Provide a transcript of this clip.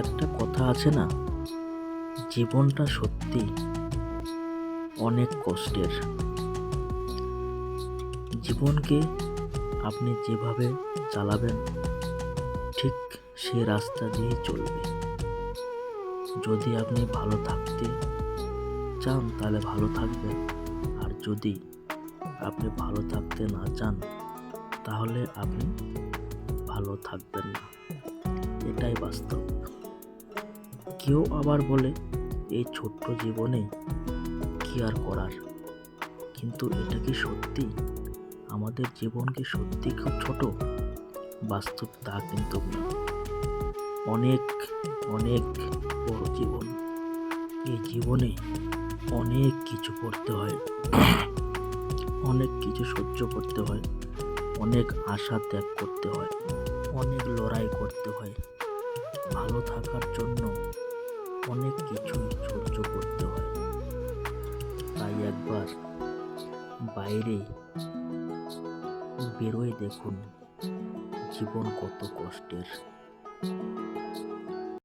একটা কথা আছে না, জীবনটা সত্যি অনেক কষ্টের। জীবনকে আপনি যেভাবে চালাবেন ঠিক সে রাস্তা দিয়েই চলবে। যদি আপনি ভালো থাকতে চান তাহলে ভালো থাকবেন, আর যদি আপনি ভালো থাকতে না চান তাহলে আপনি ভালো থাকবেন না। এটাই বাস্তব। কেউ আবার বলে এই ছোট্ট জীবনে কি আর করার, কিন্তু এটা কি সত্যি? আমাদের জীবন কি সত্যি খুব ছোট? বাস্তব তা কিন্তু না। অনেক অনেক বড় জীবন। এই জীবনে অনেক কিছু করতে হয়, অনেক কিছু সহ্য করতে হয়, অনেক আশা ত্যাগ করতে হয়, অনেক লড়াই করতে হয়। ভালো থাকার জন্য অনেক কিছুই সহ্য করতে হয়। তাই একবার বাইরে বেরোয় দেখুন জীবন কত কষ্টের।